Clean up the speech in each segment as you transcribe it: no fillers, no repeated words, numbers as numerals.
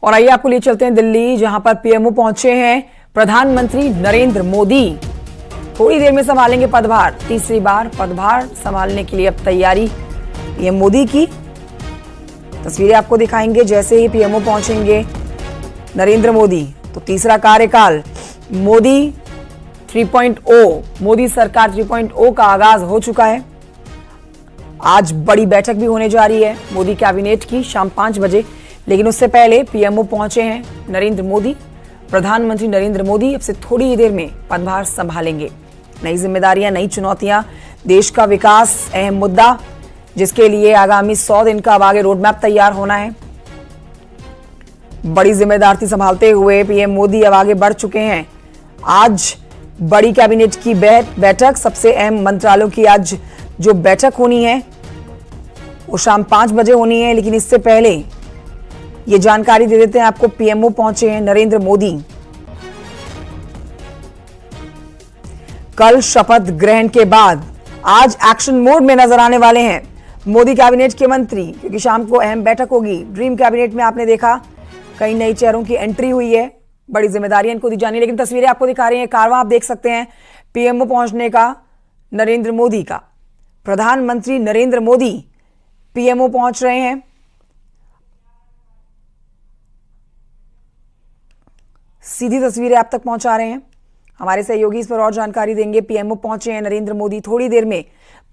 और आइए आपको लिए चलते हैं दिल्ली, जहां पर पीएमओ पहुंचे हैं प्रधानमंत्री नरेंद्र मोदी। थोड़ी देर में संभालेंगे पदभार, तीसरी बार पदभार संभालने के लिए अब तैयारी पीएम मोदी की। तस्वीरें आपको दिखाएंगे जैसे ही पीएमओ पहुंचेंगे नरेंद्र मोदी। तो तीसरा कार्यकाल मोदी 3.0, मोदी सरकार 3.0 का आगाज हो चुका है। आज बड़ी बैठक भी होने जा रही है मोदी कैबिनेट की शाम 5 बजे, लेकिन उससे पहले पीएमओ पहुंचे हैं नरेंद्र मोदी। प्रधानमंत्री नरेंद्र मोदी अब से थोड़ी ही देर में पदभार संभालेंगे। नई जिम्मेदारियां, नई चुनौतियां, देश का विकास अहम मुद्दा, जिसके लिए आगामी 100 दिन का अब आगे रोडमैप तैयार होना है। बड़ी जिम्मेदारी संभालते हुए पीएम मोदी अब आगे बढ़ चुके हैं। आज बड़ी कैबिनेट की बैठक, सबसे अहम मंत्रालयों की आज जो बैठक होनी है वो शाम 5 बजे होनी है। लेकिन इससे पहले ये जानकारी दे देते हैं आपको, पीएमओ पहुंचे हैं नरेंद्र मोदी। कल शपथ ग्रहण के बाद आज एक्शन मोड में नजर आने वाले हैं मोदी कैबिनेट के मंत्री, क्योंकि शाम को अहम बैठक होगी। ड्रीम कैबिनेट में आपने देखा कई नई चेहरों की एंट्री हुई है, बड़ी जिम्मेदारियां इनको दी जानी है। लेकिन तस्वीरें आपको दिखा रही हैं, कारवां आप देख सकते हैं पीएमओ पहुंचने का नरेंद्र मोदी का। प्रधानमंत्री नरेंद्र मोदी पीएमओ पहुंच रहे हैं। सीधी तस्वीरें आप तक पहुंचा रहे हैं हमारे सहयोगी, इस पर और जानकारी देंगे। पीएमओ पहुंचे हैं नरेंद्र मोदी, थोड़ी देर में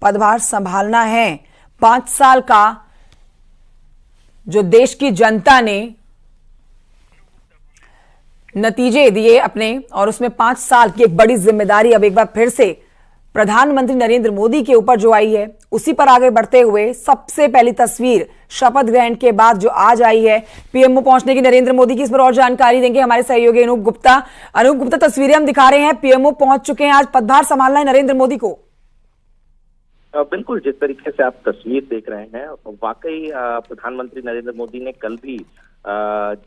पदभार संभालना है। 5 साल का जो देश की जनता ने नतीजे दिए अपने, और उसमें 5 साल की एक बड़ी जिम्मेदारी अब एक बार फिर से प्रधानमंत्री नरेंद्र मोदी के ऊपर जो आई है, उसी पर आगे बढ़ते हुए सबसे पहली तस्वीर शपथ ग्रहण के बाद जो आज आई है पीएमओ पहुंचने की नरेंद्र मोदी की, इस पर और जानकारी देंगे हमारे सहयोगी अनूप गुप्ता। अनूप गुप्ता, तस्वीरें हम दिखा रहे हैं, पीएमओ पहुंच चुके हैं, आज पदभार संभालना है नरेंद्र मोदी को। बिल्कुल, जिस तरीके से आप तस्वीर देख रहे हैं, वाकई प्रधानमंत्री नरेंद्र मोदी ने कल भी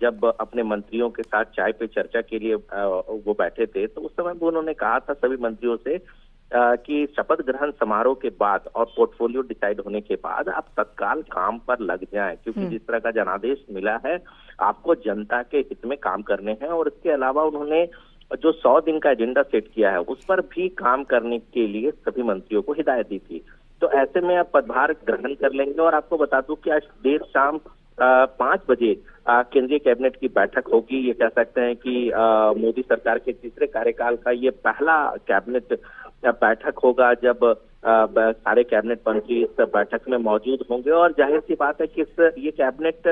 जब अपने मंत्रियों के साथ चाय पे चर्चा के लिए वो बैठे थे, तो उस समय वो उन्होंने कहा था सभी मंत्रियों से कि शपथ ग्रहण समारोह के बाद और पोर्टफोलियो डिसाइड होने के बाद आप तत्काल काम पर लग जाएं, क्योंकि जिस तरह का जनादेश मिला है आपको जनता के हित में काम करने हैं। और इसके अलावा उन्होंने जो 100 दिन का एजेंडा सेट किया है उस पर भी काम करने के लिए सभी मंत्रियों को हिदायत दी थी। तो ऐसे में आप पदभार ग्रहण कर लेंगे। और आपको बता दूं कि आज देर शाम 5 बजे केंद्रीय कैबिनेट की बैठक होगी। ये कह सकते हैं कि मोदी सरकार के तीसरे कार्यकाल का ये पहला कैबिनेट बैठक होगा जब सारे कैबिनेट मंत्री इस बैठक में मौजूद होंगे। और जाहिर सी बात है कि ये कैबिनेट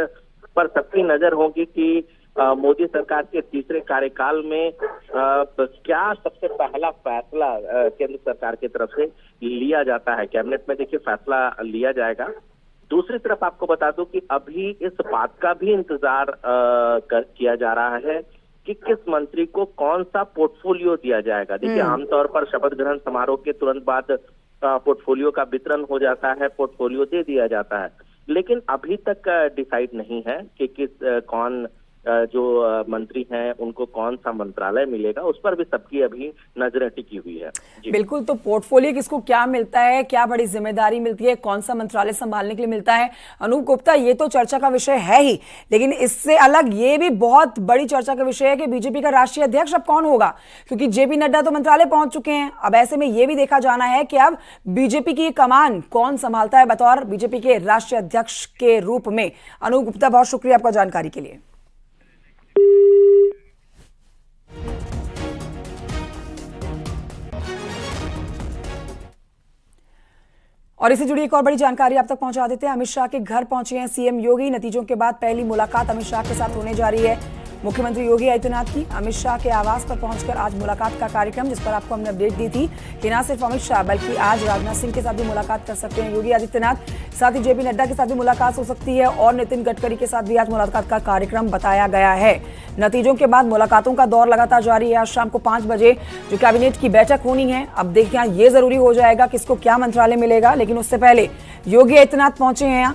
पर सबकी नजर होगी कि मोदी सरकार के तीसरे कार्यकाल में क्या सबसे पहला फैसला केंद्र सरकार की तरफ से लिया जाता है। कैबिनेट में देखिए फैसला लिया जाएगा। दूसरी तरफ आपको बता दूं कि अभी इस बात का भी इंतजार किया जा रहा है कि किस मंत्री को कौन सा पोर्टफोलियो दिया जाएगा। देखिए, आमतौर पर शपथ ग्रहण समारोह के तुरंत बाद पोर्टफोलियो का वितरण हो जाता है, पोर्टफोलियो दे दिया जाता है, लेकिन अभी तक डिसाइड नहीं है कि कौन जो मंत्री हैं उनको कौन सा मंत्रालय मिलेगा। उस पर भी सबकी अभी नजरें टिकी हुई है। बिल्कुल, तो पोर्टफोलियो किसको क्या मिलता है, क्या बड़ी जिम्मेदारी मिलती है, कौन सा मंत्रालय संभालने के लिए मिलता है, अनूप गुप्ता, ये तो चर्चा का विषय है ही, लेकिन इससे अलग ये भी बहुत बड़ी चर्चा का विषय है कि बीजेपी का राष्ट्रीय अध्यक्ष अब कौन होगा, क्योंकि जेपी नड्डा तो मंत्रालय पहुंच चुके हैं। अब ऐसे में यह भी देखा जाना है कि अब बीजेपी की कमान कौन संभालता है बतौर बीजेपी के राष्ट्रीय अध्यक्ष के रूप में। अनूप गुप्ता, बहुत शुक्रिया आपका जानकारी के लिए। और इससे जुड़ी एक और बड़ी जानकारी आप तक पहुंचा देते हैं। अमित शाह के घर पहुंचे हैं सीएम योगी। नतीजों के बाद पहली मुलाकात अमित शाह के साथ होने जा रही है मुख्यमंत्री योगी आदित्यनाथ की। अमित शाह के आवास पर पहुंचकर आज मुलाकात का कार्यक्रम, जिस पर आपको हमने अपडेट दी थी कि न सिर्फ अमित शाह बल्कि आज राजनाथ सिंह के साथ भी मुलाकात कर सकते हैं योगी आदित्यनाथ। साथ ही जेपी नड्डा के साथ भी मुलाकात हो सकती है और नितिन गडकरी के साथ भी आज मुलाकात का कार्यक्रम बताया गया है। नतीजों के बाद मुलाकातों का दौर लगातार जारी है। आज शाम को 5 बजे जो कैबिनेट की बैठक होनी है, अब देखिए ये जरूरी हो जाएगा किसको क्या मंत्रालय मिलेगा। लेकिन उससे पहले योगी आदित्यनाथ पहुंचे हैं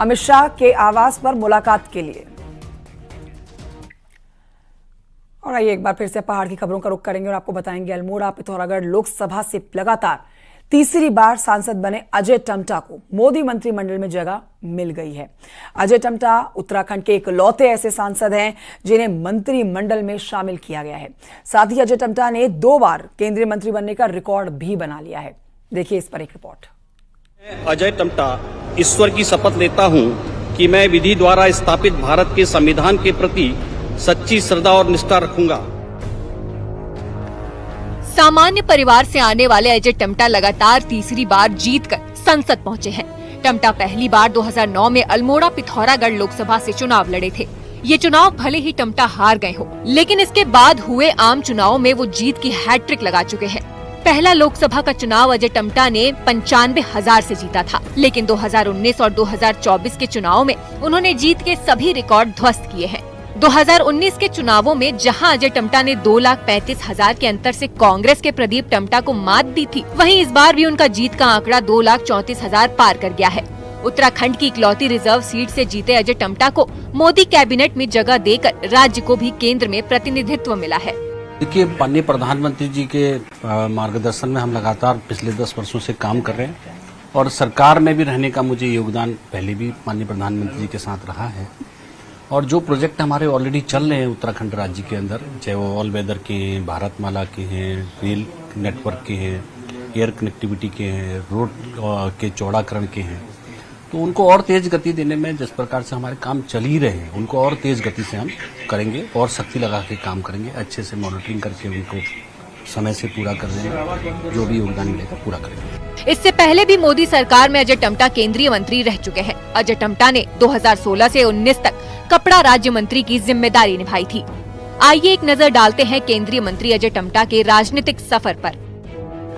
अमित शाह के आवास पर मुलाकात के लिए। और आइए एक बार फिर से पहाड़ की खबरों का रुख करेंगे और आपको बताएंगे अल्मोड़ा पिथौरागढ़ लोकसभा से लगातार तीसरी बार सांसद बने अजय टम्टा को मोदी मंत्रिमंडल में जगह मिल गई है। अजय टम्टा उत्तराखंड के इकलौते ऐसे सांसद हैं जिन्हें मंत्रिमंडल में शामिल किया गया है। साथ ही अजय टम्टा ने 2 बार केंद्रीय मंत्री बनने का रिकॉर्ड भी बना लिया है। देखिए इस पर एक रिपोर्ट। अजय टम्टा ईश्वर की शपथ लेता हूं कि मैं विधि द्वारा स्थापित भारत के संविधान के प्रति सच्ची श्रद्धा और निष्ठा रखूंगा। सामान्य परिवार से आने वाले अजय टम्टा लगातार तीसरी बार जीतकर संसद पहुंचे हैं। टम्टा पहली बार 2009 में अल्मोड़ा पिथौरागढ़ लोकसभा से चुनाव लड़े थे। ये चुनाव भले ही टम्टा हार गए हो, लेकिन इसके बाद हुए आम चुनाव में वो जीत की हैट्रिक लगा चुके हैं। पहला लोकसभा का चुनाव अजय टम्टा ने 95,000 से जीता था, लेकिन 2019 और 2024 के चुनाव में उन्होंने जीत के सभी रिकॉर्ड ध्वस्त किए हैं। 2019 के चुनावों में जहां अजय टम्टा ने 2,35,000 के अंतर से कांग्रेस के प्रदीप टम्टा को मात दी थी, वहीं इस बार भी उनका जीत का आंकड़ा 2,34,000 पार कर गया है। उत्तराखंड की इकलौती रिजर्व सीट से जीते अजय टम्टा को मोदी कैबिनेट में जगह देकर राज्य को भी केंद्र में प्रतिनिधित्व मिला है। देखिए, माननीय प्रधानमंत्री जी के मार्गदर्शन में हम लगातार पिछले 10 वर्षों से काम कर रहे हैं और सरकार में भी रहने का मुझे योगदान पहले भी माननीय प्रधानमंत्री जी के साथ रहा है। और जो प्रोजेक्ट हमारे ऑलरेडी चल रहे हैं उत्तराखंड राज्य के अंदर, चाहे वो ऑल वेदर के हैं, भारतमाला के हैं, रेल नेटवर्क के हैं, एयर कनेक्टिविटी के हैं, रोड के चौड़ाकरण के हैं, तो उनको और तेज गति देने में जिस प्रकार से हमारे काम चल ही रहे हैं, उनको और तेज गति से हम करेंगे और शक्ति लगा के काम करेंगे। अच्छे से मॉनिटरिंग करके उनको समय से पूरा कर देंगे, जो भी योगदान मिलेगा पूरा करेंगे। इससे पहले भी मोदी सरकार में अजय टम्टा केंद्रीय मंत्री रह चुके हैं। अजय टम्टा ने 2016 से 19 तक कपड़ा राज्य मंत्री की जिम्मेदारी निभाई थी। आइए एक नजर डालते हैं केंद्रीय मंत्री अजय टम्टा के राजनीतिक सफर पर।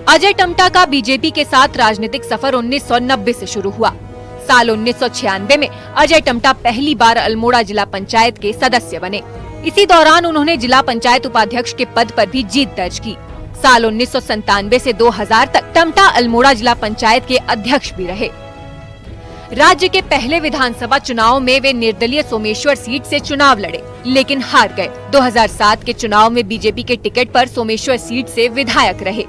अजय टम्टा का बीजेपी के साथ राजनीतिक सफर 1990 से शुरू हुआ। साल 1996 में अजय टम्टा पहली बार अल्मोड़ा जिला पंचायत के सदस्य बने। इसी दौरान उन्होंने जिला पंचायत उपाध्यक्ष के पद पर भी जीत दर्ज की। साल 1997 से 2000 तक टम्टा अल्मोड़ा जिला पंचायत के अध्यक्ष भी रहे। राज्य के पहले विधानसभा चुनाव में वे निर्दलीय सोमेश्वर सीट से चुनाव लड़े, लेकिन हार गए। 2007 के चुनाव में बीजेपी के टिकट पर सोमेश्वर सीट से विधायक रहे।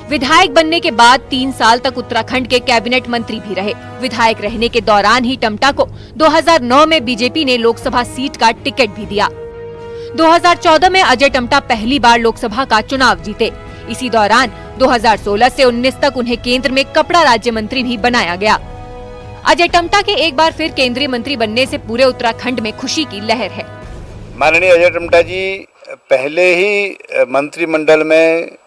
विधायक बनने के बाद 3 साल तक उत्तराखंड के कैबिनेट मंत्री भी रहे। विधायक रहने के दौरान ही टम्टा को 2009 में बीजेपी ने लोकसभा सीट का टिकट भी दिया। 2014 में अजय टम्टा पहली बार लोकसभा का चुनाव जीते। इसी दौरान 2016 से 19 तक उन्हें केंद्र में कपड़ा राज्य मंत्री भी बनाया गया। अजय टम्टा के एक बार फिर केंद्रीय मंत्री बनने से पूरे उत्तराखंड में खुशी की लहर है। माननीय अजय टम्टा जी पहले ही मंत्रिमंडल में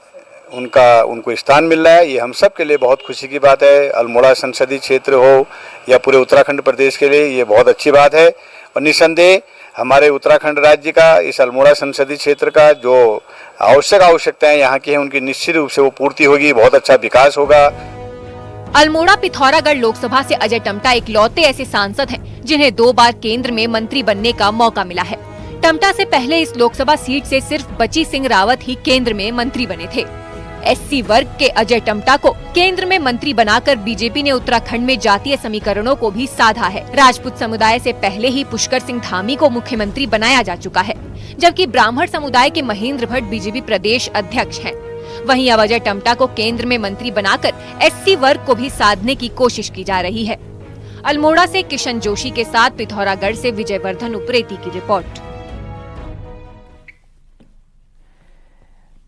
उनको स्थान मिल रहा है, ये हम सब के लिए बहुत खुशी की बात है। अल्मोड़ा संसदीय क्षेत्र हो या पूरे उत्तराखंड प्रदेश के लिए ये बहुत अच्छी बात है। और निसंदेह हमारे उत्तराखंड राज्य का, इस अल्मोड़ा संसदीय क्षेत्र का जो आवश्यकताएं यहाँ की हैं, उनकी निश्चित रूप से वो पूर्ति होगी, बहुत अच्छा विकास होगा। अल्मोड़ा पिथौरागढ़ लोकसभा से अजय टम्टा इकलौते ऐसे सांसद हैं जिन्हें 2 बार केंद्र में मंत्री बनने का मौका मिला है। टम्टा से पहले इस लोकसभा सीट से सिर्फ बची सिंह रावत ही केंद्र में मंत्री बने थे। एससी वर्ग के अजय टम्टा को केंद्र में मंत्री बनाकर बीजेपी ने उत्तराखंड में जातीय समीकरणों को भी साधा है। राजपूत समुदाय से पहले ही पुष्कर सिंह धामी को मुख्यमंत्री बनाया जा चुका है, जबकि ब्राह्मण समुदाय के महेंद्र भट्ट बीजेपी प्रदेश अध्यक्ष हैं। वहीं अब अजय टम्टा को केंद्र में मंत्री बनाकर एससी वर्ग को भी साधने की कोशिश की जा रही है। अल्मोड़ा से किशन जोशी के साथ पिथौरागढ़ से विजयवर्धन उप्रेती की रिपोर्ट।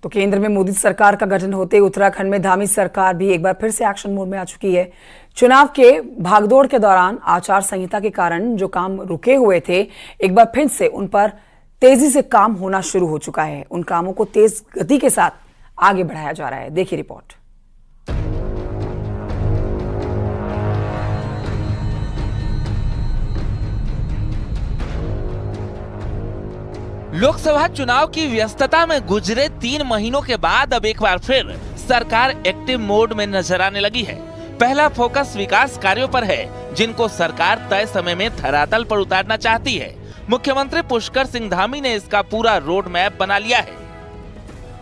तो केंद्र में मोदी सरकार का गठन होते उत्तराखंड में धामी सरकार भी एक बार फिर से एक्शन मोड में आ चुकी है। चुनाव के भागदौड़ के दौरान आचार संहिता के कारण जो काम रुके हुए थे, एक बार फिर से उन पर तेजी से काम होना शुरू हो चुका है। उन कामों को तेज गति के साथ आगे बढ़ाया जा रहा है। देखिए रिपोर्ट। लोकसभा चुनाव की व्यस्तता में गुजरे 3 महीनों के बाद अब एक बार फिर सरकार एक्टिव मोड में नजर आने लगी है। पहला फोकस विकास कार्यों पर है, जिनको सरकार तय समय में धरातल पर उतारना चाहती है। मुख्यमंत्री पुष्कर सिंह धामी ने इसका पूरा रोड मैप बना लिया है।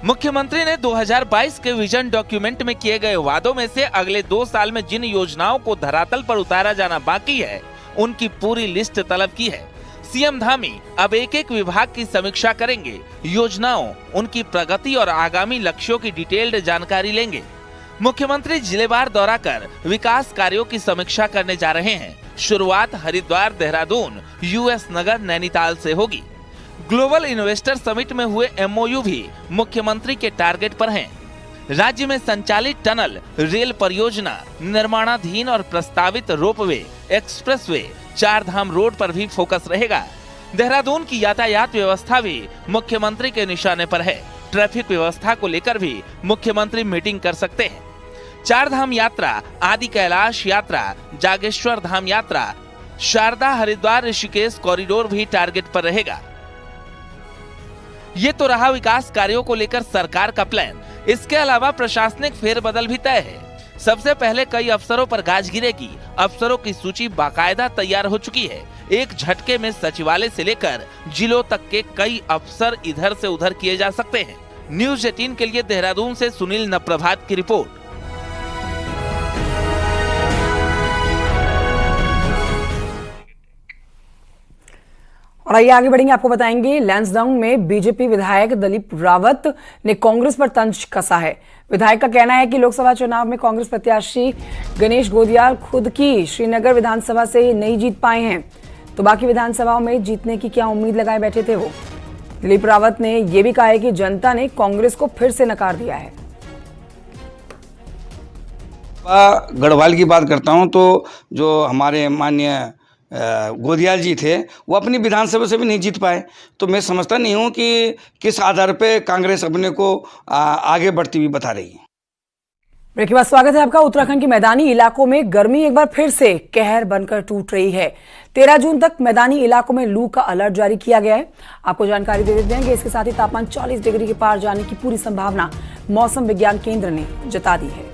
मुख्यमंत्री ने 2022 के विजन डॉक्यूमेंट में किए गए वादों में से अगले 2 साल में जिन योजनाओं को धरातल पर उतारा जाना बाकी है, उनकी पूरी लिस्ट तलब की है। सीएम धामी अब एक विभाग की समीक्षा करेंगे, योजनाओं, उनकी प्रगति और आगामी लक्ष्यों की डिटेल्ड जानकारी लेंगे। मुख्यमंत्री जिलेवार दौरा कर विकास कार्यों की समीक्षा करने जा रहे हैं। शुरुआत हरिद्वार, देहरादून, यूएस नगर, नैनीताल से होगी। ग्लोबल इन्वेस्टर समिट में हुए एमओयू भी मुख्यमंत्री के टारगेट पर हैं। राज्य में संचालित टनल, रेल परियोजना, निर्माणाधीन और प्रस्तावित रोपवे, एक्सप्रेसवे, चार धाम रोड पर भी फोकस रहेगा। देहरादून की यातायात व्यवस्था भी मुख्यमंत्री के निशाने पर है। ट्रैफिक व्यवस्था को लेकर भी मुख्यमंत्री मीटिंग कर सकते हैं। चार धाम यात्रा, आदि कैलाश यात्रा, जागेश्वर धाम यात्रा, शारदा हरिद्वार ऋषिकेश कॉरिडोर भी टारगेट पर रहेगा। ये तो रहा विकास कार्यों को लेकर सरकार का प्लान। इसके अलावा प्रशासनिक फेरबदल भी तय है। सबसे पहले कई अफसरों पर गाज गिरेगी। अफसरों की सूची बाकायदा तैयार हो चुकी है। एक झटके में सचिवालय से लेकर जिलों तक के कई अफसर इधर से उधर किए जा सकते हैं। न्यूज़ 18 के लिए देहरादून से सुनील नप्रभात की रिपोर्ट। और आइए आगे बढ़ेंगे, आपको बताएंगे लैंसडाउन में बीजेपी विधायक दिलीप रावत ने कांग्रेस पर तंज कसा है। विधायक का कहना है कि लोकसभा चुनाव में कांग्रेस प्रत्याशी गणेश गोदियाल खुद की श्रीनगर विधानसभा से नहीं जीत पाए हैं, तो बाकी विधानसभाओं में जीतने की क्या उम्मीद लगाए बैठे थे वो। दिलीप रावत ने यह भी कहा है कि जनता ने कांग्रेस को फिर से नकार दिया है। गढ़वाल की बात करता हूं तो जो हमारे माननीय गोदियाल जी थे वो अपनी विधानसभा से भी नहीं जीत पाए, तो मैं समझता नहीं हूं कि किस आधार पे कांग्रेस अपने को आगे बढ़ती हुई बता रही है। ब्रेक के बाद स्वागत है आपका। उत्तराखंड के मैदानी इलाकों में गर्मी एक बार फिर से कहर बनकर टूट रही है। 13 जून तक मैदानी इलाकों में लू का अलर्ट जारी किया गया है। आपको जानकारी दे देते हैं कि इसके साथ ही तापमान 40 डिग्री के पार जाने की पूरी संभावना मौसम विज्ञान केंद्र ने जता दी है।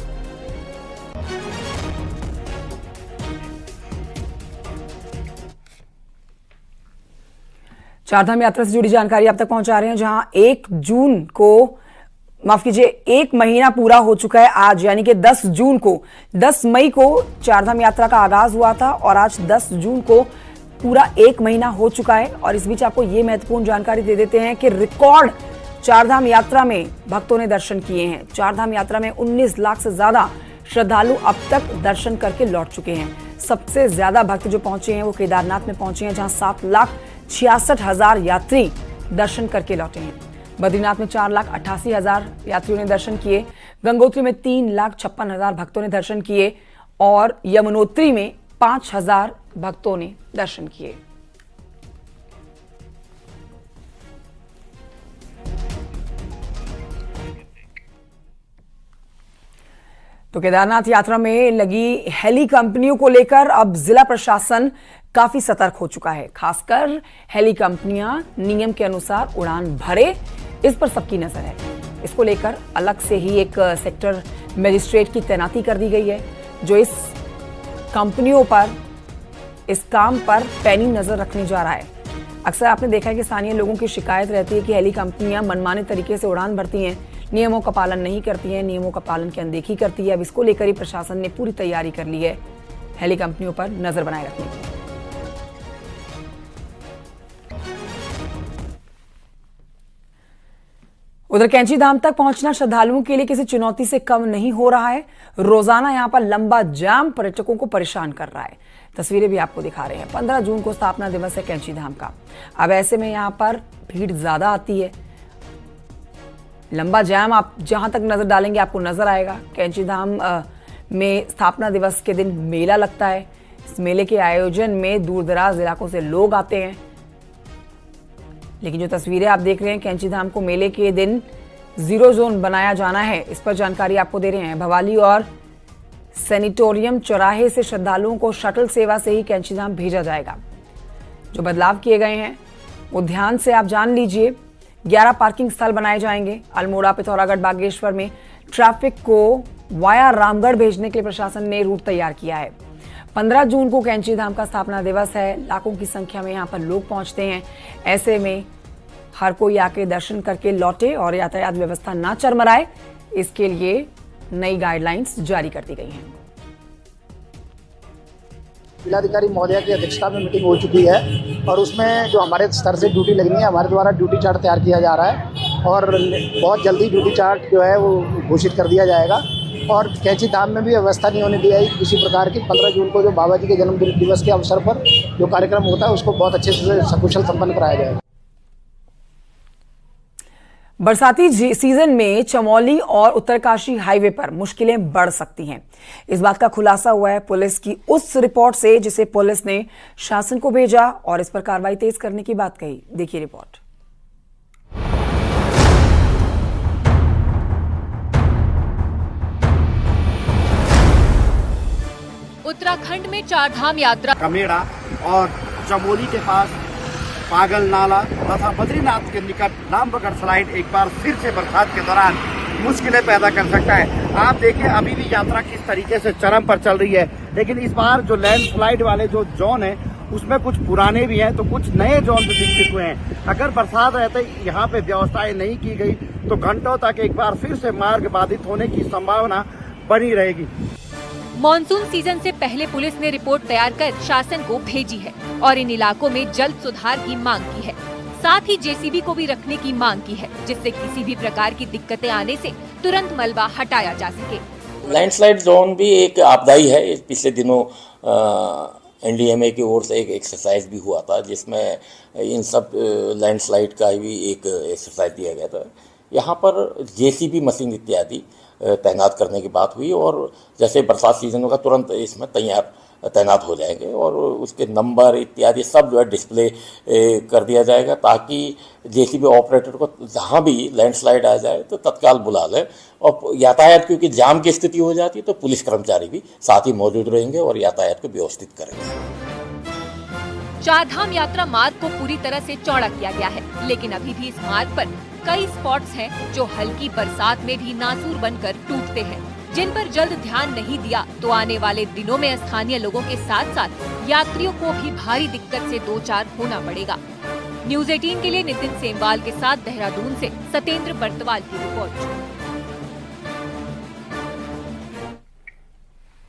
चारधाम यात्रा से जुड़ी जानकारी आप तक पहुंचा रहे हैं, जहां 1 जून को माफ कीजिए 1 महीना पूरा हो चुका है आज, यानी कि 10 जून को 10 मई को चारधाम यात्रा का आगाज हुआ था और आज 10 जून को पूरा 1 महीना हो चुका है। और इस बीच आपको ये महत्वपूर्ण जानकारी दे देते हैं कि रिकॉर्ड चारधाम यात्रा में भक्तों ने दर्शन किए हैं। चारधाम यात्रा में 19 लाख से ज्यादा श्रद्धालु अब तक दर्शन करके लौट चुके हैं। सबसे ज्यादा भक्त जो पहुंचे हैं वो केदारनाथ में पहुंचे हैं, जहां 7,66,000 यात्री दर्शन करके लौटे हैं। बद्रीनाथ में 4,88,000 यात्रियों ने दर्शन किए। गंगोत्री में 3,56,000 भक्तों ने दर्शन किए और यमुनोत्री में 5,000 भक्तों ने दर्शन किए। तो केदारनाथ यात्रा में लगी हेली कंपनियों को लेकर अब जिला प्रशासन काफी सतर्क हो चुका है। खासकर हेली कंपनियां नियम के अनुसार उड़ान भरे, इस पर सबकी नजर है। इसको लेकर अलग से ही एक सेक्टर मजिस्ट्रेट की तैनाती कर दी गई है, जो इस कंपनियों पर, इस काम पर पैनी नजर रखने जा रहा है। अक्सर आपने देखा है कि स्थानीय लोगों की शिकायत रहती है कि हेली कंपनियां मनमाने तरीके से उड़ान भरती हैं, नियमों का पालन नहीं करती हैं, नियमों का पालन की अनदेखी करती है। अब इसको लेकर ही प्रशासन ने पूरी तैयारी कर ली है हेली कंपनियों पर नजर बनाए रखने की। उधर कैंची धाम तक पहुंचना श्रद्धालुओं के लिए किसी चुनौती से कम नहीं हो रहा है। रोजाना यहां पर लंबा जाम पर्यटकों को परेशान कर रहा है। तस्वीरें भी आपको दिखा रहे हैं। 15 जून को स्थापना दिवस है कैंची धाम का। अब ऐसे में यहां पर भीड़ ज्यादा आती है। लंबा जाम आप जहां तक नजर डालेंगे आपको नजर आएगा। कैंची धाम में स्थापना दिवस के दिन मेला लगता है। इस मेले के आयोजन में दूर दराज इलाकों से लोग आते हैं। लेकिन जो तस्वीरें आप देख रहे हैं, कैंची धाम को मेले के दिन 0 जोन बनाया जाना है, इस पर जानकारी आपको दे रहे हैं। भवाली और सैनिटोरियम चौराहे से श्रद्धालुओं को शटल सेवा से ही कैंची धाम भेजा जाएगा। जो बदलाव किए गए हैं वो ध्यान से आप जान लीजिए। 11 पार्किंग स्थल बनाए जाएंगे। अल्मोड़ा, पिथौरागढ़, बागेश्वर में ट्रैफिक को वाया रामगढ़ भेजने के लिए प्रशासन ने रूट तैयार किया है। 15 जून को कैंची धाम का स्थापना दिवस है। लाखों की संख्या में यहाँ पर लोग पहुंचते हैं। ऐसे में हर कोई आके दर्शन करके लौटे और यातायात व्यवस्था ना चरमराए, इसके लिए नई गाइडलाइंस जारी कर दी गई हैं। जिलाधिकारी महोदया की अध्यक्षता में मीटिंग हो चुकी है और उसमें जो हमारे स्तर से ड्यूटी लगनी है, हमारे द्वारा ड्यूटी चार्ट तैयार किया जा रहा है और बहुत जल्दी ड्यूटी चार्ट जो है वो घोषित कर दिया जाएगा। और कैंची धाम में भी व्यवस्था नहीं होने दी है किसी प्रकार की। 15 जून को जो बाबा जी के जन्मदिन दिवस के अवसर पर जो कार्यक्रम होता है उसको बहुत अच्छे से सकुशल संपन्न कराया जाएगा। बरसाती सीजन में चमोली और उत्तरकाशी हाईवे पर मुश्किलें बढ़ सकती हैं। इस बात का खुलासा हुआ है पुलिस की उस रिपोर्ट से जिसे पुलिस ने शासन को भेजा और इस पर कार्रवाई तेज करने की बात कही। देखिए रिपोर्ट। उत्तराखंड में चारधाम यात्रा कमेड़ा और चमोली के पास पागल नाला तथा बद्रीनाथ के निकट नामबगड़ स्लाइड एक बार फिर से बरसात के दौरान मुश्किलें पैदा कर सकता है। आप देखिए अभी भी यात्रा किस तरीके से चरम पर चल रही है, लेकिन इस बार जो लैंडस्लाइड वाले जो जोन है उसमें कुछ पुराने भी हैं तो कुछ नए जोन भी विकसित हुए हैं। अगर बरसात रहते यहाँ पे व्यवस्थाएं नहीं की गई तो घंटों तक एक बार फिर से मार्ग बाधित होने की संभावना बनी रहेगी। मॉनसून सीजन से पहले पुलिस ने रिपोर्ट तैयार कर शासन को भेजी है और इन इलाकों में जल्द सुधार की मांग की है। साथ ही जेसीबी को भी रखने की मांग की है जिससे किसी भी प्रकार की दिक्कतें आने से तुरंत मलबा हटाया जा सके। लैंडस्लाइड जोन भी एक आपदाई है। पिछले दिनों एनडीएमए की ओर से एक एक्सरसाइज भी हुआ था जिसमें इन सब लैंडस्लाइड का भी एक एक्सरसाइज दिया गया था। यहाँ पर जेसीबी मशीन इत्यादि तैनात करने की बात हुई और जैसे बरसात सीजन होगा तुरंत इसमें तैनात हो जाएंगे और उसके नंबर इत्यादि सब जो है डिस्प्ले कर दिया जाएगा ताकि जेसीबी ऑपरेटर को जहाँ भी लैंडस्लाइड आ जाए तो तत्काल बुला ले। और यातायात क्योंकि जाम की स्थिति हो जाती है तो पुलिस कर्मचारी भी साथ ही मौजूद रहेंगे और यातायात को व्यवस्थित करेंगे। चारधाम यात्रा मार्ग को पूरी तरह से चौड़ा किया गया है, लेकिन अभी भी इस मार्ग पर कई स्पॉट्स हैं जो हल्की बरसात में भी नासूर बनकर टूटते हैं, जिन पर जल्द ध्यान नहीं दिया तो आने वाले दिनों में स्थानीय लोगों के साथ साथ यात्रियों को भी भारी दिक्कत से दो चार होना पड़ेगा। न्यूज़ 18 के लिए नितिन सेमवाल के साथ देहरादून से सतेंद्र बर्तवाल की रिपोर्ट।